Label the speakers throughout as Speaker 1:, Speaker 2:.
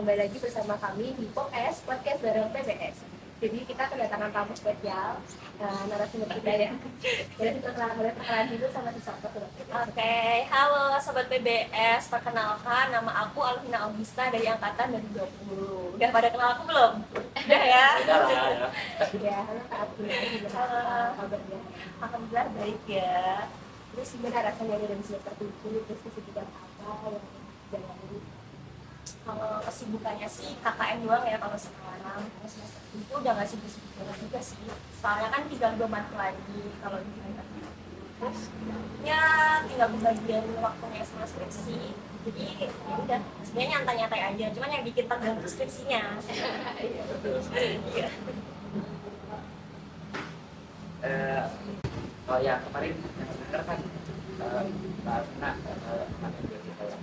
Speaker 1: kembali lagi bersama kami di podcast bareng PBS. Jadi kita kedatangan tamu spesial, narasumber kita ya. Jadi perkenalan dulu sama siapa tuh?
Speaker 2: Oke, halo Sobat PBS, perkenalkan nama aku Alvina Augusta dari Angkatan 2020. Udah pada kenal aku belum? Udah ya?
Speaker 1: Ya, halo Kak Abdul.
Speaker 2: Halo.
Speaker 1: Kabarnya?
Speaker 2: Alhamdulillah baik ya.
Speaker 1: Terus gimana rasanya dari semester 7? Terus kesibukan apa yang jalani?
Speaker 2: Kalau kesibukannya sih KKN doang ya kalau sekarang. Kalau semester itu udah nggak sibuk-sibuk banget juga sih. Soalnya kan tinggal 2 mata lagi kalau di terus ya tinggal pembagian waktunya sama skripsi. Jadi ya udah sebenarnya nyantai-nyantai aja. Cuman yang bikin tegang itu skripsinya. Iya.
Speaker 3: Oh ya, kemarin yang benar kan Mbak Alvina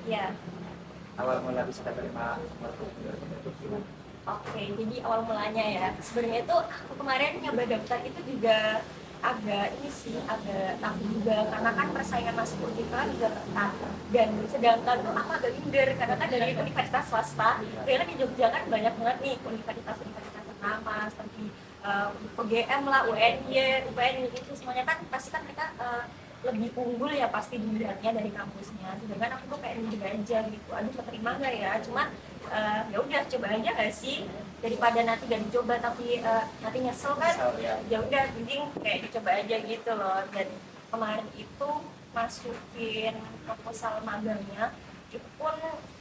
Speaker 2: Iya.
Speaker 3: awal mula bisa terima waktu gimana?
Speaker 2: Oke, jadi awal mulanya ya sebenarnya itu aku kemarin nyoba daftar itu juga agak ini sih agak takut juga karena kan persaingan masuk UNIVA juga ketat dan sedangkan tuh aku agak minder karena kan dari universitas swasta ternyata di Jogja kan banyak banget nih universitas ternama seperti UGM lah, UNY, UPN itu semuanya kan pasti kan mereka lebih unggul ya pasti dilihatnya dari kampusnya. Sedangkan aku tuh kayak minder aja gitu. Aduh keterima nggak ya? Cuma ya udah coba aja nggak sih daripada nanti gak dicoba tapi nanti nyesel kan. Ya udah mending kayak dicoba aja gitu loh. Dan kemarin itu masukin proposal magangnya itu pun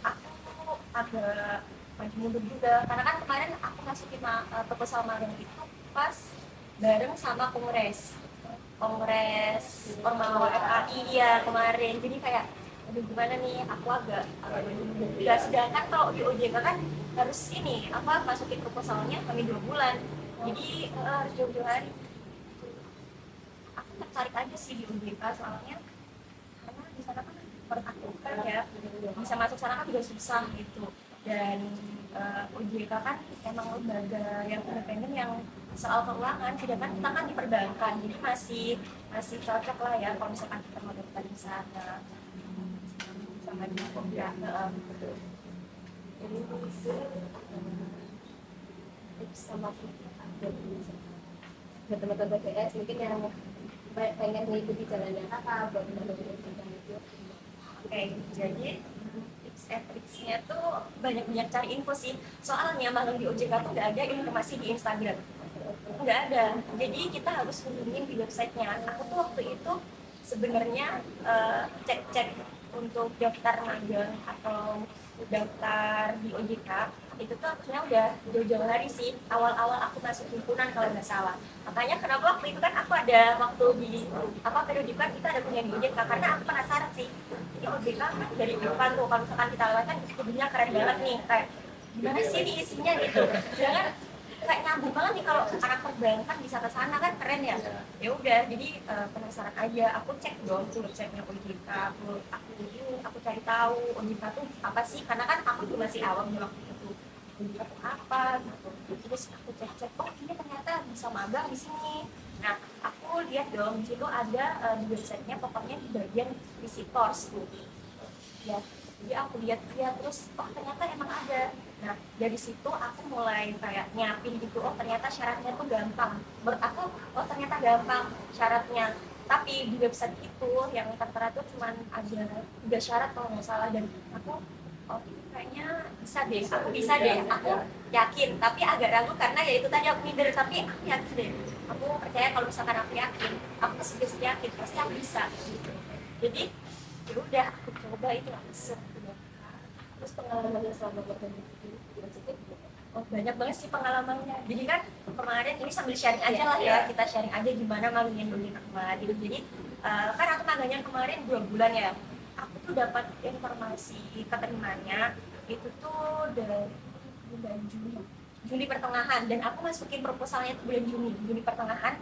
Speaker 2: aku agak maju mundur juga karena kan kemarin aku masukin proposal magang itu pas bareng sama kongres Ormawa FAI ya kemarin. Jadi kayak aduh gimana nih aku agak ya sedangkan kalau di OJK kan harus ini apa masukin proposalnya kami 2 bulan jadi harus jauh-jauh hari. Aku tertarik aja sih di OJK soalnya karena di sana kan menurut aku kan ya bisa masuk sana kan juga susah gitu dan OJK kan emang lembaga yang independen yang soal keuangan sedangkan kita kan di perbankan jadi masih cocok lah ya kalau misalkan kita mau daftar di sana sama di OJK.
Speaker 1: Jadi tips sama buat teman-teman PBS mungkin yang pengen mengikuti jalannya kakak buat teman-teman itu.
Speaker 2: Oke, jadi tips and tricksnya tuh banyak-banyak cari info sih. Soalnya magang di OJK tuh nggak ada informasi di Instagram, nggak ada. Jadi kita harus hubungin di websitenya. Aku tuh waktu itu sebenarnya cek-cek untuk daftar magang atau daftar di OJK itu tuh akhirnya udah jauh-jauh hari sih awal-awal aku masuk himpunan kalau nggak salah. Makanya kenapa waktu itu kan aku ada waktu di apa periodikan kita ada punya di OJK karena aku penasaran sih ini OJK kan dari depan tuh kalau misalkan kita lewat kan gedungnya keren banget nih kayak gimana sih ini isinya gitu. Jangan kayak nyambung banget nih kalau anak perbankan bisa ke sana kan keren ya. Ya udah jadi penasaran aja aku cek dong tuh websitenya OJK aku cari tahu OJK tuh apa sih karena kan aku juga masih awam di waktu itu OJK tuh apa gitu. Terus aku cek oh ini ternyata bisa magang di sini. Nah aku lihat dong di situ ada di websitenya pokoknya di bagian visitors tuh ya jadi aku lihat dia terus oh ternyata emang ada. Nah dari situ aku mulai kayak nyiapin gitu oh ternyata syaratnya tuh gampang menurut aku oh ternyata gampang syaratnya tapi di website itu yang tertera tuh cuman ada 3 syarat kalau nggak salah dan aku oh ini kayaknya aku bisa deh aku yakin tapi agak ragu karena ya itu tadi aku minder tapi aku yakin deh aku percaya kalau misalkan aku yakin aku pasti yakin pasti aku bisa gitu. Jadi ya udah aku coba itu langsung
Speaker 1: Terus pengalamannya selama bertemu maksudnya
Speaker 2: oh banyak banget sih pengalamannya jadi kan kemarin ini sambil sharing aja lah ya kita sharing aja gimana magangnya dulu kemarin jadi kan aku magangnya kemarin 2 bulan ya aku tuh dapat informasi keterimanya itu tuh dari bulan Juli pertengahan dan aku masukin proposalnya itu bulan Juni pertengahan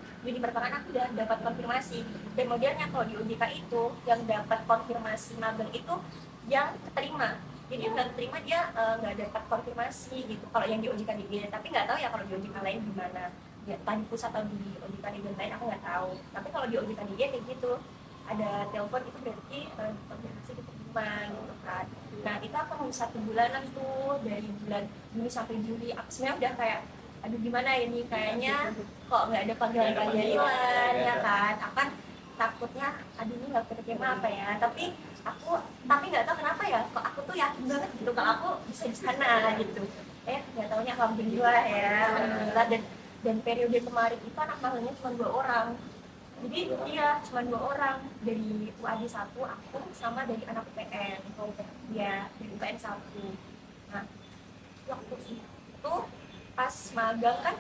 Speaker 2: aku udah dapat konfirmasi dan modelnya kalau di OJK itu yang dapat konfirmasi magang itu yang keterima jadi yang nggak terima dia nggak dapat konfirmasi gitu kalau yang di OJK DG tapi nggak tahu ya kalau di OJK lain gimana ya tadi pusat atau di OJK DG lain aku nggak tahu tapi kalau di OJK DG kayak gitu ada telepon itu berarti konfirmasi diterima pengumuman gitu kan. Nah itu aku nunggu 1 bulanan tuh, dari bulan Juni sampai Juli. Aku sebenarnya udah kayak, aduh gimana ini, kayaknya kok nggak ada panggilan ya kan. Aku kan takutnya, aduh ini nggak keterima apa ya. Tapi nggak tahu kenapa ya, kok aku tuh yakin banget gitu kalau aku bisa di sana gitu. Nggak taunya alhamdulillah ya, alhamdulillah. Dan periode kemarin itu anak magangnya cuma 2 orang. Jadi iya cuma 2 orang, dari UAD 1 aku sama dari anak UPN. Ya dari UPN 1. Nah waktu itu pas magang kan,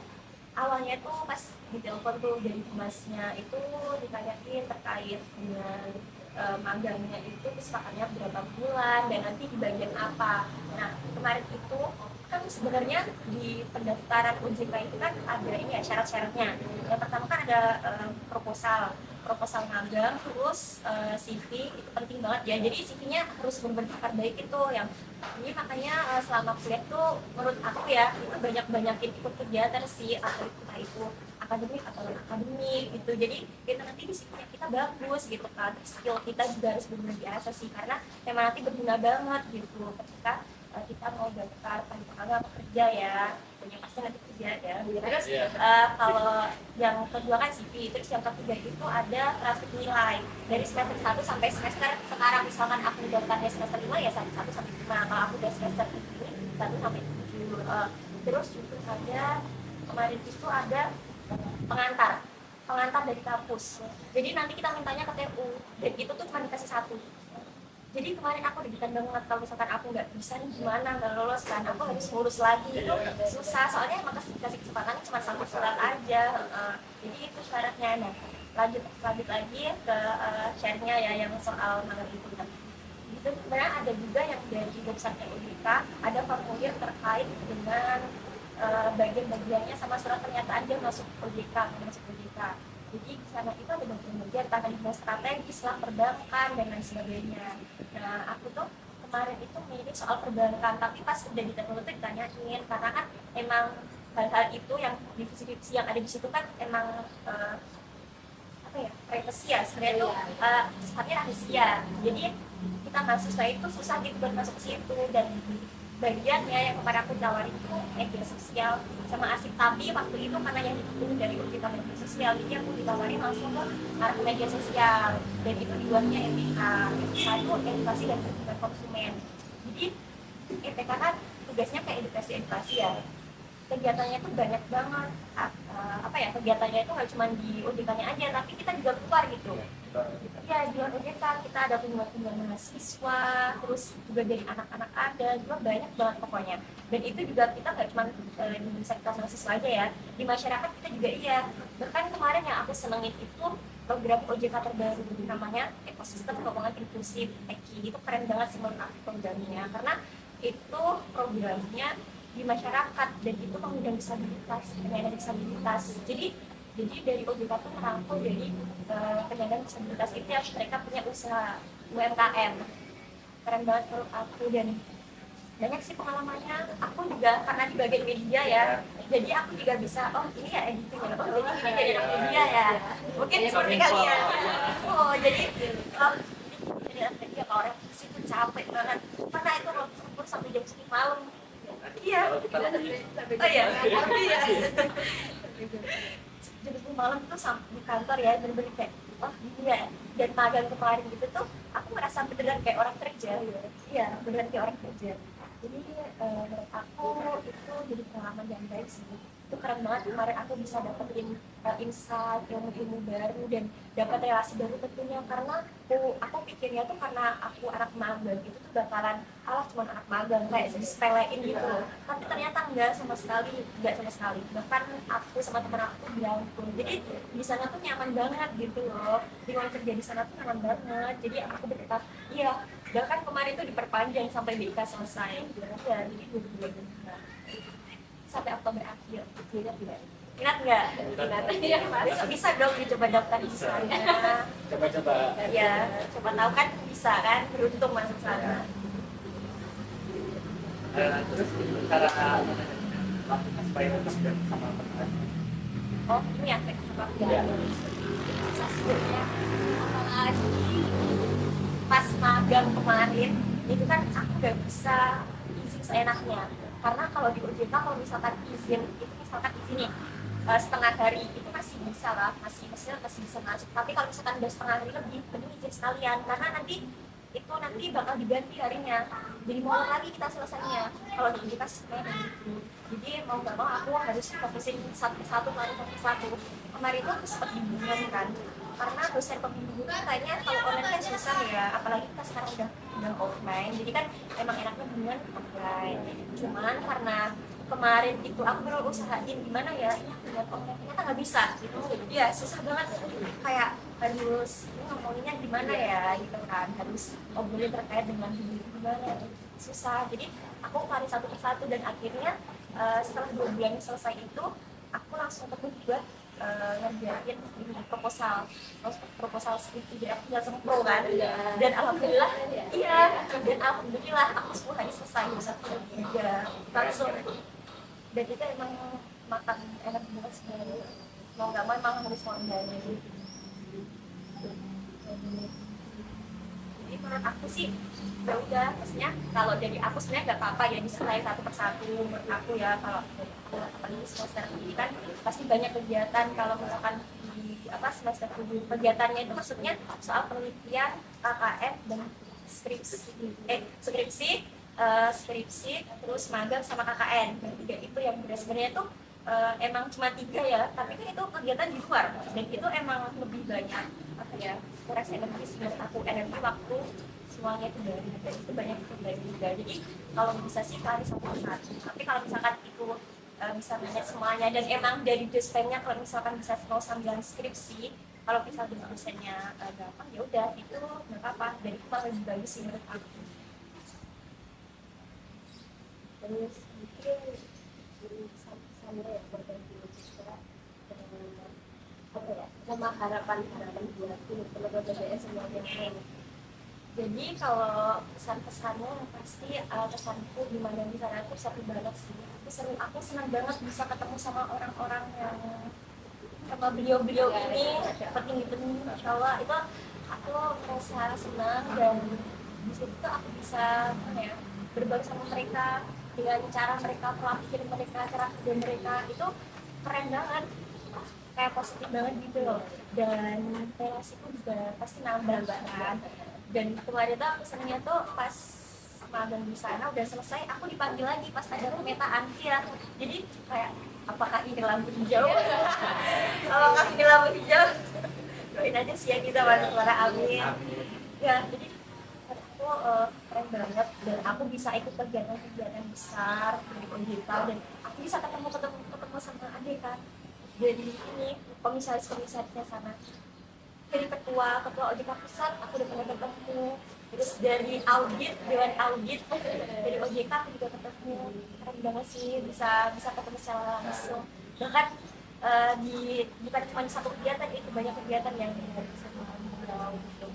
Speaker 2: awalnya tuh pas ditelepon tuh dari humasnya itu ditanyain terkait dengan magangnya itu kesepakatannya berapa bulan dan nanti di bagian apa. Nah kemarin itu kan sebenarnya di pendaftaran OJK itu kan ada ini ya, syarat-syaratnya. Yang pertama kan ada proposal magang, terus CV itu penting banget ya. Jadi CV-nya harus berbentuk baik itu yang ini, makanya selama kuliah tuh menurut aku ya itu banyak-banyakin ikut kegiatan sih, atau itu akademik atau akademik gitu. Jadi kita nanti di CV-nya kita bagus gitu kan. Terus skill kita juga harus benar-benar biasa sih, karena memang nanti berguna banget gitu ketika kita mau daftar panjang kerja ya, punya pasti nanti kerja ya. Terus kalau yang kedua kan CV, terus yang ketiga itu ada transkrip nilai dari semester 1 sampai semester sekarang. Misalkan aku daftarnya semester 5 ya 1 sampai 5, kalau aku udah semester 1 sampai 7. Terus juga ada kemarin itu ada pengantar dari kampus. Jadi nanti kita mintanya ke TU, dan itu tuh cuma dikasih 1. Jadi kemarin aku deg-degan banget, kalau misalkan aku nggak bisa nih gimana, nggak lolos kan, aku harus ngurus lagi, itu susah. Soalnya emang kasih kesempatan cuma 1 surat aja. Jadi itu syaratnya. Nah lanjut lagi ke share-nya ya, yang soal magang itu. Itu sebenarnya ada juga yang dari website OJK, ada formulir terkait dengan bagian-bagiannya sama surat pernyataan dia masuk OJK. Jadi di sana itu ada bagian-bagian tentang hubungan strategis lah, perbankan dan lain sebagainya. Nah aku tuh kemarin itu milih soal perbankan, tapi pas udah di teknologi ditanyain, karena kan emang hal-hal itu yang divisi-divisi yang ada di situ kan emang privacy ya sebenarnya itu sifatnya rahasia. Jadi kita mahasiswa itu susah gitu buat masuk ke situ. Dan bagiannya yang kemarin aku tawarin itu media sosial sama asik, tapi waktu itu karena yang ditunggu dari OJK media sosial, jadi aku ditawarin langsung ke arah media sosial, dan itu di luarnya MPK. MPK itu edukasi dan perlindungan konsumen. Jadi MPK kan tugasnya kayak edukasi ya, kegiatannya itu banyak banget. Kegiatannya itu nggak cuma di OJK-nya aja, tapi kita juga keluar gitu. Ya di luar OJK kita ada kunjungan mahasiswa, terus juga dari anak-anak ada juga banyak banget pokoknya. Dan itu juga kita nggak cuma di sektor mahasiswa aja ya, di masyarakat kita juga iya. Bahkan kemarin yang aku senengin itu program OJK terbaru, namanya Ekosistem Keuangan Inklusif (EKI). Itu keren banget sih menurut aku programnya, karena itu programnya di masyarakat dan itu penyandang disabilitas. Jadi dari OJK tuh merangkul dari penyandang disabilitas itu yang mereka punya usaha UMKM. Keren banget menurut aku, dan banyak sih pengalamannya. Aku juga karena di bagian media ya, jadi aku juga bisa, ini ya editing ya, jadi ini dari anak media ya, mungkin seperti kalian. Jadi dari anak media, kalau orang itu capek banget, karena itu ngumpul sampai jam 10 malam. Iya. Jadi malam tuh di kantor ya, bener-bener kayak gini ya. Dan magang kemarin gitu tuh aku merasa beneran kayak orang kerja. Iya, beneran kayak orang kerja. Jadi menurut aku itu jadi pengalaman yang baik sih. Itu keren banget, kemarin aku bisa dapetin insight, ilmu baru, dan dapat relasi baru tentunya. Karena aku pikirnya tuh karena aku anak magang itu tuh bakalan cuma anak magang, kayak disepelein gitu. Tapi ternyata enggak sama sekali. Bahkan aku sama teman aku berantem. Jadi di sana tuh nyaman banget gitu loh. Lingkungan kerja di sana tuh nyaman banget. Jadi aku berdekat, bahkan kemarin tuh diperpanjang sampai BK selesai. Jadi 2022 sampai Oktober akhir. Ingat nggak? Ingat. Besok bisa dong dicoba daftar di sana.
Speaker 3: Coba-coba.
Speaker 2: Ya, coba tahu kan bisa kan, beruntung masuk sana.
Speaker 3: Terus cara lakukan supaya tetap sama teman.
Speaker 2: Ini ya,
Speaker 3: Iya.
Speaker 2: apalagi pas magang kemarin itu kan aku nggak bisa izin seenaknya, karena kalau di OJK kalau misalkan izin itu misalkan izinnya setengah hari itu masih bisa lah, masih bisa masuk. Tapi kalau misalkan udah setengah hari lebih, mending izin sekalian, karena nanti bakal diganti harinya, jadi mau lagi kita selesainya. Kalau di OJK sistemnya kayak gitu, jadi mau nggak mau aku harus fokusin satu persatu kemarin itu aku sempat bingung kan, karena dosen pembimbing itu kayaknya kalau online kan susah ya, apalagi kita sekarang udah offline, jadi kan emang enaknya dengan offline. Cuman karena kemarin itu aku baru usahain gimana ya ini aku buat online, ternyata nggak bisa gitu ya, susah banget, kayak harus ini ngomonginnya gimana ya gitu kan, harus ngobrolin terkait dengan diri gimana, susah. Jadi aku cari satu persatu dan akhirnya setelah 2 bulan selesai itu aku langsung ketemu buat ngerjain ini proposal skripsi, jadi aku langsung pro kan, dan alhamdulillah dan alhamdulillah aku 10 hari selesai, 1 3 langsung. Dan itu emang makan enak banget sebenarnya, mau nggak mau emang harus online. Jadi menurut aku sih ya udah, maksudnya kalau dari aku sebenarnya nggak apa-apa ya diselesai satu persatu. Menurut aku ya, kalau apalagi semester ini kan pasti banyak kegiatan. Kalau misalkan di semester 7 kegiatannya itu maksudnya soal penelitian, KKN dan skripsi, terus magang sama KKN. Dan 3 itu yang sebenarnya tuh emang cuma 3 ya, tapi kan itu kegiatan di luar dan itu emang lebih banyak kuras energi menurut aku, energi, waktu, semuanya itu dan itu banyak dari juga. Jadi kalau bisa sih kali satu persatu, tapi kalau misalkan itu bisa manage semuanya dan emang dari dosennya kalau misalkan bisa mau sambilan skripsi, kalau misalnya dosennya gampang ya udah itu nggak apa-apa, dan itu malah lebih bagus sih menurut aku.
Speaker 1: Terus mungkin sampai berganti juga sama harapan buat teman-teman BPS semuanya.
Speaker 2: Jadi kalau pesan-pesannya pasti pesanku gimana di sana aku seru banget sih. Aku senang banget bisa ketemu sama orang-orang yang sama beliau-beliau ini, petinggi-petinggi, Masya Allah, itu aku merasa senang, dan di situ aku bisa berbaur sama mereka dengan cara mereka, pola pikir mereka, cara kerja mereka itu keren banget, kayak positif banget gitu loh, dan relasiku juga pasti nambah kan. Dan kemarin tuh aku senangnya tuh pas magang di sana udah selesai, aku dipanggil lagi pas ada pemetaan ya. Jadi kayak apakah ini lampu hijau? Apakah ini lampu hijau? Doain aja sih ya kita masuk suara amin. Ya, jadi aku keren banget, dan aku bisa ikut kegiatan-kegiatan besar dari OJK, dan aku bisa ketemu sama adik kan, dari ini komisarisnya sana, dari ketua OJK pusat aku udah pernah ketemu, terus dari dewan audit dari OJK aku juga ketemu. Keren banget sih bisa ketemu secara langsung, bahkan bukan cuma satu kegiatan, itu banyak kegiatan yang bisa ngobrol gitu.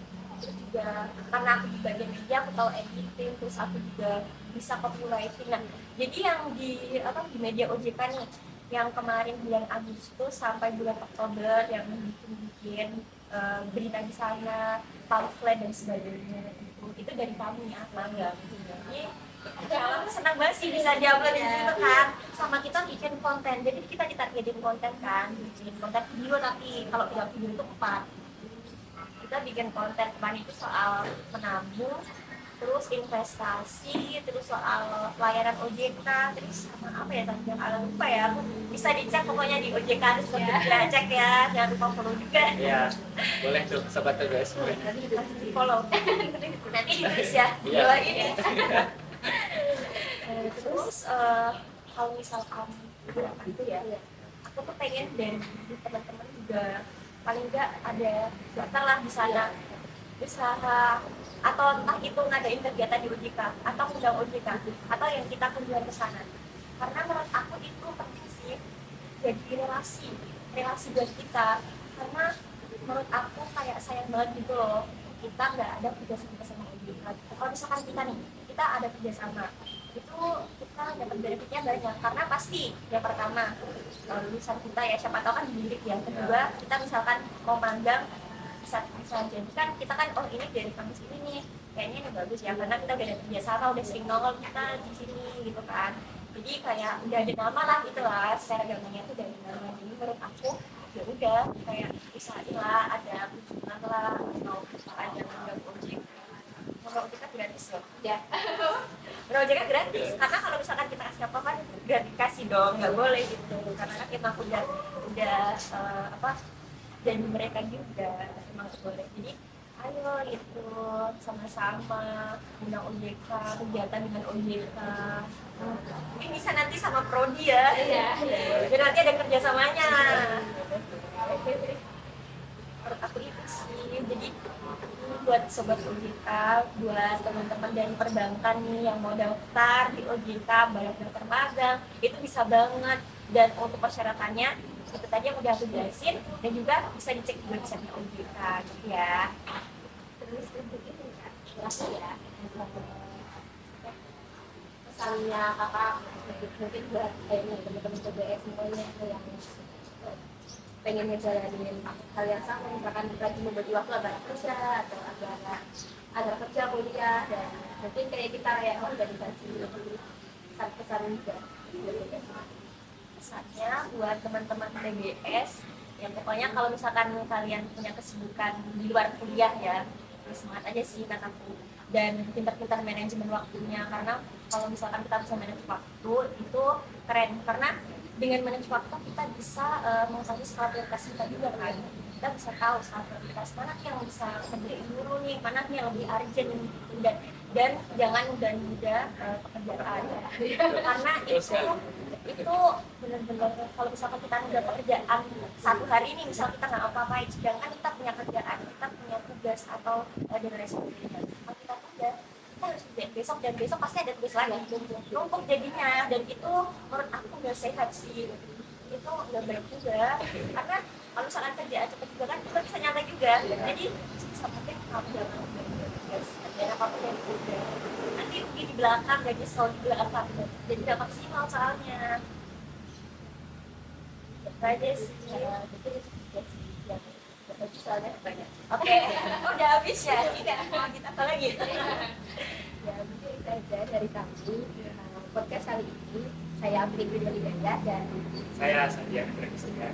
Speaker 2: Terus juga karena aku di bagian media, aku tahu editing, terus aku juga bisa copywriting. Nah, jadi yang di media OJK nih, yang kemarin bulan Agustus sampai bulan Oktober yang bikin berita di sana, pamflet dan sebagainya, itu dari kami ya, magang. Jadi ya, senang banget sih bisa diupload di situ kan, sama kita bikin konten. Jadi kita ditargetin konten kan, bikin konten video, tapi kalau tidak video itu 4. Kita bikin konten kemarin itu soal menabung, terus investasi, terus soal pelayanan OJK, terus sama apa ya tadi yang lupa ya, bisa dicek pokoknya di OJK, terus kita cek ya, jangan lupa follow juga.
Speaker 3: Iya, boleh tuh sobat TBS.
Speaker 2: Nanti di follow, nanti ditulis ya, dua ini. Terus kalau misalkan itu ya, aku tuh pengen dari teman-teman juga paling nggak ada daftar lah di sana, usaha atau entah itu ngadain kegiatan di OJK atau undang OJK atau yang kita kunjungan ke sana, karena menurut aku itu penting sih, jadi relasi buat kita, karena menurut aku kayak sayang banget gitu loh kita nggak ada kerjasama sama OJK. Kalau misalkan kita ada kerjasama itu kita dapat benefitnya banyak, karena pasti yang pertama lulusan kita ya, siapa tahu kan dididik, yang kedua kita misalkan mau magang bisa jadi kan kita kan oh ini dari kampus ini nih kayaknya ini bagus ya karena kita udah ada kerjasama udah sering nongol kita di sini gitu kan, jadi kayak udah ada nama lah gitu lah secara gampangnya tuh dari nama. Jadi menurut aku ya udah kayak usahain lah ada kunjungan lah atau ada program ojek. Kalau kita gratis loh
Speaker 1: Ya.
Speaker 2: kalau ojek kan gratis karena kalau misalkan kita kasih apa kan gak dikasih dong, nggak boleh gitu karena kan kita udah apa janji mereka juga emang nggak boleh. Jadi ayo itu sama-sama undang OJK, kegiatan dengan OJK. Mungkin bisa nanti sama Prodi ya.
Speaker 1: Iya.
Speaker 2: Dan nanti ada kerjasamanya. Menurut aku itu sih. Jadi buat sobat OJK, buat teman-teman dari perbankan nih yang mau daftar di OJK, banyak daftar magang, itu bisa banget. Dan untuk persyaratannya itu tadi yang udah aku jelasin dan juga bisa dicek di website OJK gitu ya.
Speaker 1: Terus untuk ini Kak, terakhir ya. Pesannya kakak mungkin buat teman-teman PBS semuanya yang pengen ngejalanin hal yang sama, misalkan lagi membagi waktu antara kerja atau antara kerja kuliah, dan mungkin kayak kita kayak organisasi pesan juga.
Speaker 2: Pesannya buat teman-teman PBS yang pokoknya kalau misalkan kalian punya kesibukan di luar kuliah ya semangat aja sih kataku, dan pintar-pintar manajemen waktunya karena kalau misalkan kita bisa manage waktu itu keren karena dengan manage waktu kita bisa mengetahui skala prioritas kita juga kan, kita bisa tahu skala prioritas mana yang bisa kerjain dulu nih, mana yang lebih urgent dan jangan nunda pekerjaan karena itu benar-benar kalau misalkan kita udah pekerjaan satu hari ini misal kita nggak apa-apain sedangkan kita punya kerjaan, kita punya tugas atau dan responsibilitas kalau kita udah kita harus kerjain besok dan besok pasti ada tugas lagi numpuk jadinya, dan itu menurut aku nggak sehat sih, itu nggak baik juga karena kalau misalkan kerjaan cepet juga kan kita bisa nyantai juga, jadi bisa mungkin kamu jangan tugas kerjaan apa-apa yang udah nanti rugi di belakang, gaji selalu di belakang jadi nggak maksimal soalnya aja sih ya, betul soalnya banyak. Oke, udah habis ya, tidak mau kita apa lagi
Speaker 1: Ya mungkin itu aja dari kami podcast kali ini. Saya Apri Hidayah dan
Speaker 3: Saya Sandiaga Pragiska.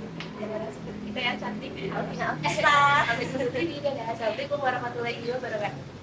Speaker 1: kita yang cantik.
Speaker 2: Alvina Alvista.
Speaker 1: Assalamualaikum warahmatullahi wabarakatuh.